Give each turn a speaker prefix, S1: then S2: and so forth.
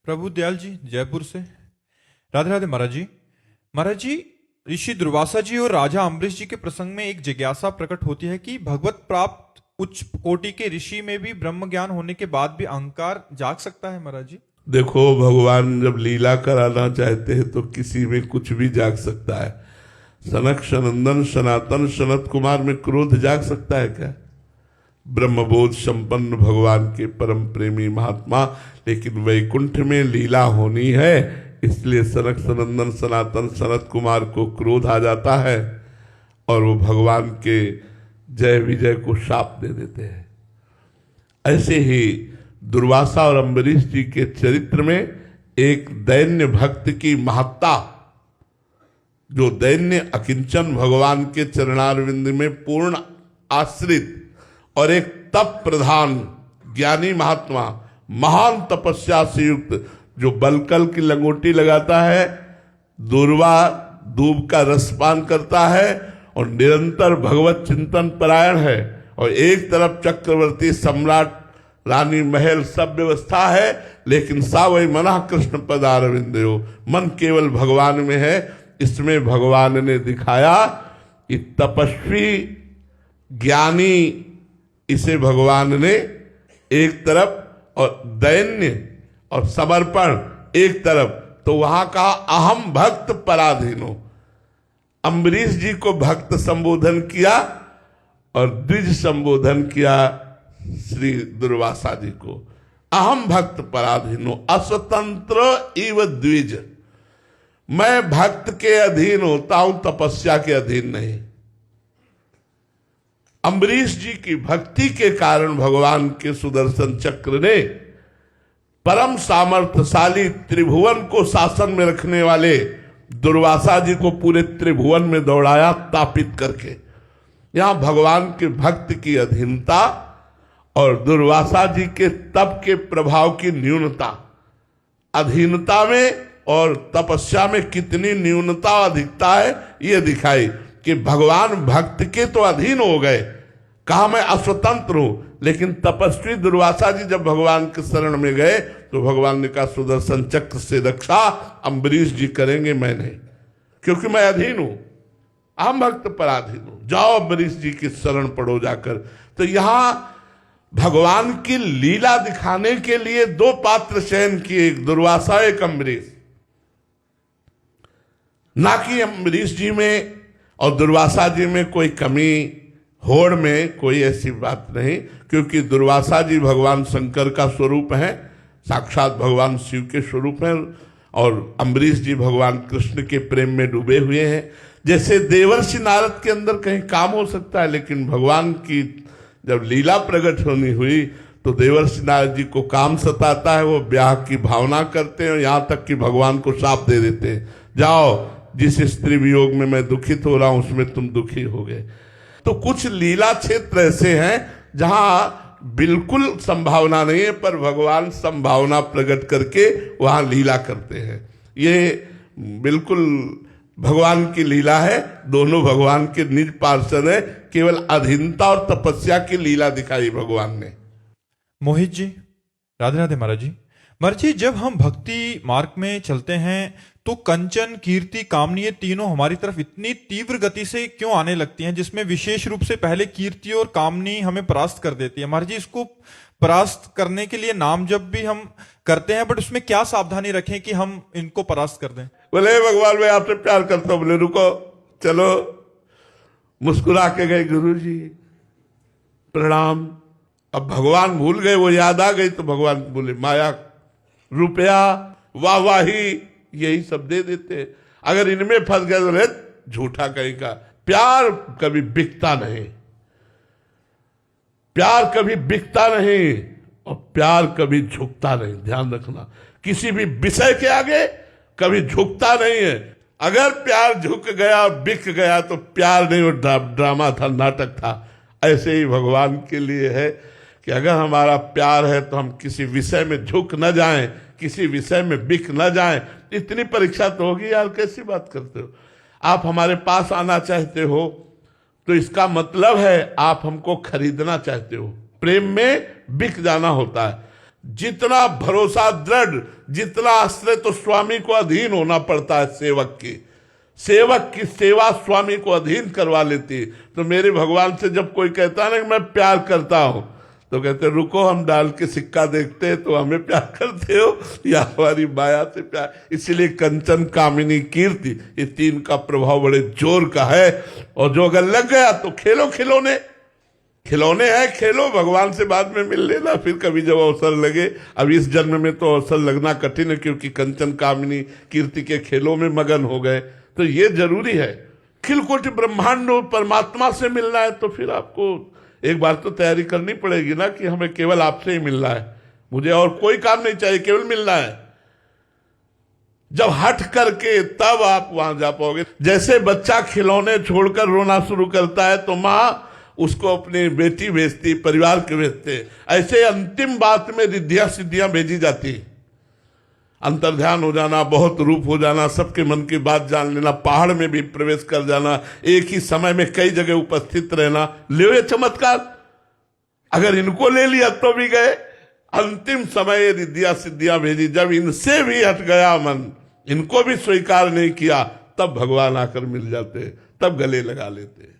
S1: प्रभु दयाल जी जयपुर से। राधे राधे महाराज जी। महाराज जी, ऋषि दुर्वासा जी और राजा अम्बरीश जी के प्रसंग में एक जिज्ञासा प्रकट होती है कि भगवत प्राप्त उच्च कोटि के ऋषि में भी ब्रह्म ज्ञान होने के बाद भी अहंकार जाग सकता है महाराज जी?
S2: देखो, भगवान जब लीला कराना चाहते हैं तो किसी में कुछ भी जाग सकता है। सनक सनंदन सनातन सनत कुमार में क्रोध जाग सकता है क्या? ब्रह्मबोध संपन्न भगवान के परम प्रेमी महात्मा, लेकिन वैकुंठ में लीला होनी है, इसलिए सनक सनंदन सनातन सनत कुमार को क्रोध आ जाता है और वो भगवान के जय विजय को शाप दे देते हैं। ऐसे ही दुर्वासा और अम्बरीश जी के चरित्र में एक दैन्य भक्त की महत्ता, जो दैन्य अकिंचन भगवान के चरणारविंद में पूर्ण आश्रित और एक तप प्रधान ज्ञानी महात्मा, महान तपस्या से युक्त, जो बलकल की लंगोटी लगाता है, दूर्वा दूब का रसपान करता है और निरंतर भगवत चिंतन परायण है, और एक तरफ चक्रवर्ती सम्राट रानी महल सब व्यवस्था है, लेकिन सावई मना कृष्ण पदारविंदो, मन केवल भगवान में है। इसमें भगवान ने दिखाया कि तपस्वी ज्ञानी, इसे भगवान ने एक तरफ, और दैन्य और समर्पण एक तरफ, तो वहां कहा अहम भक्त पराधीनो। अम्बरीश जी को भक्त संबोधन किया और द्विज संबोधन किया श्री दुर्वासा जी को। अहम भक्त पराधीनो अस्वतंत्र इव द्विज, मैं भक्त के अधीन होता हूं, तपस्या के अधीन नहीं। अम्बरीश जी की भक्ति के कारण भगवान के सुदर्शन चक्र ने परम सामर्थ्यशाली त्रिभुवन को शासन में रखने वाले दुर्वासा जी को पूरे त्रिभुवन में दौड़ाया, तापित करके। यहां भगवान के भक्त की अधीनता और दुर्वासा जी के तप के प्रभाव की न्यूनता, अधीनता में और तपस्या में कितनी न्यूनता अधिकता है, यह दिखाई कि भगवान भक्त के तो अधीन हो गए, कहा मैं अस्वतंत्र हूं। लेकिन तपस्वी दुर्वासा जी जब भगवान के शरण में गए तो भगवान ने कहा सुदर्शन चक्र से रक्षा अम्बरीश जी करेंगे, मैं नहीं, क्योंकि मैं अधीन हूं, अहम भक्त पराधीन हूं, जाओ अम्बरीश जी की शरण पड़ो जाकर। तो यहां भगवान की लीला दिखाने के लिए दो पात्र चयन किए, एक दुर्वासा एक अम्बरीश। ना कि अम्बरीश जी में और दुर्वासा जी में कोई कमी, होड़ में कोई ऐसी बात नहीं, क्योंकि दुर्वासा जी भगवान शंकर का स्वरूप है, साक्षात भगवान शिव के स्वरूप हैं, और अम्बरीश जी भगवान कृष्ण के प्रेम में डूबे हुए हैं। जैसे देवर्षि नारद के अंदर कहीं काम हो सकता है, लेकिन भगवान की जब लीला प्रकट होनी हुई तो देवर्षि नारद जी को काम सताता है, वो ब्याह की भावना करते हैं, यहाँ तक कि भगवान को शाप दे देते हैं, जाओ जिस स्त्री वियोग में मैं दुखित हो रहा हूं उसमें तुम दुखी हो गए। तो कुछ लीला क्षेत्र ऐसे हैं जहां बिल्कुल संभावना नहीं है, पर भगवान संभावना प्रकट करके वहां लीला करते हैं। ये बिल्कुल भगवान की लीला है, दोनों भगवान के निज पार्षद है, केवल अधीनता और तपस्या की लीला दिखाई भगवान ने।
S1: मोहित जी, राधे राधे महाराज जी। महाराज जी, जब हम भक्ति मार्ग में चलते हैं तो कंचन, कीर्ति, कामनी, ये तीनों हमारी तरफ इतनी तीव्र गति से क्यों आने लगती हैं, जिसमें विशेष रूप से पहले कीर्ति और कामनी हमें परास्त कर देती है? महाराज जी, इसको परास्त करने के लिए नाम जब भी हम करते हैं, बट उसमें क्या सावधानी रखें कि हम इनको परास्त कर दें?
S2: बोले भगवान मैं आपसे प्यार करता हूं, बोले रुको, चलो, मुस्कुरा के गए गुरु जी, प्रणाम। अब भगवान भूल गए, वो याद आ गई तो भगवान बोले माया, रुपया, वाहवाही, यही सब दे देते। अगर इनमें फंस गए तो झूठा कहीं का। प्यार कभी बिकता नहीं, प्यार कभी बिकता नहीं, और प्यार कभी झुकता नहीं, ध्यान रखना। किसी भी विषय के आगे कभी झुकता नहीं है। अगर प्यार झुक गया, बिक गया, तो प्यार नहीं, वो ड्रामा था, नाटक था। ऐसे ही भगवान के लिए है कि अगर हमारा प्यार है तो हम किसी विषय में झुक न जाएं, किसी विषय में बिक न जाएं। इतनी परीक्षा तो होगी यार, कैसी बात करते हो? आप हमारे पास आना चाहते हो तो इसका मतलब है आप हमको खरीदना चाहते हो। प्रेम में बिक जाना होता है। जितना भरोसा दृढ़, जितना आश्रय तो स्वामी को अधीन होना पड़ता है सेवक की। सेवक की सेवा स्वामी को अधीन करवा लेती। तो मेरे भगवान से जब कोई कहता है ना कि मैं प्यार करता हूं, तो कहते रुको हम डाल के सिक्का देखते हैं, तो हमें प्यार करते हो या हमारी माया से प्यार। इसीलिए कंचन, कामिनी, कीर्ति, ये तीन का प्रभाव बड़े जोर का है। और जो अगर लग गया तो खेलो, खिलौने खिलौने हैं, खेलो, भगवान से बाद में मिल लेना फिर कभी जब अवसर लगे। अब इस जन्म में तो अवसर लगना कठिन है, क्योंकि कंचन, कामिनी, कीर्ति के खेलों में मगन हो गए। तो ये जरूरी है। खिलकोटि ब्रह्मांड परमात्मा से मिलना है तो फिर आपको एक बार तो तैयारी करनी पड़ेगी ना कि हमें केवल आपसे ही मिलना है, मुझे और कोई काम नहीं चाहिए, केवल मिलना है। जब हट करके तब आप वहां जा पाओगे। जैसे बच्चा खिलौने छोड़कर रोना शुरू करता है तो मां उसको अपनी बेटी भेजती, परिवार के भेजते। ऐसे अंतिम बात में रिद्धियां सिद्धियां भेजी जाती। अंतर्ध्यान हो जाना, बहुत रूप हो जाना, सबके मन की बात जान लेना, पहाड़ में भी प्रवेश कर जाना, एक ही समय में कई जगह उपस्थित रहना। ले ये चमत्कार, अगर इनको ले लिया तो भी गए। अंतिम समय रिद्धियां सिद्धियां भेजी, जब इनसे भी हट गया मन, इनको भी स्वीकार नहीं किया, तब भगवान आकर मिल जाते, तब गले लगा लेते।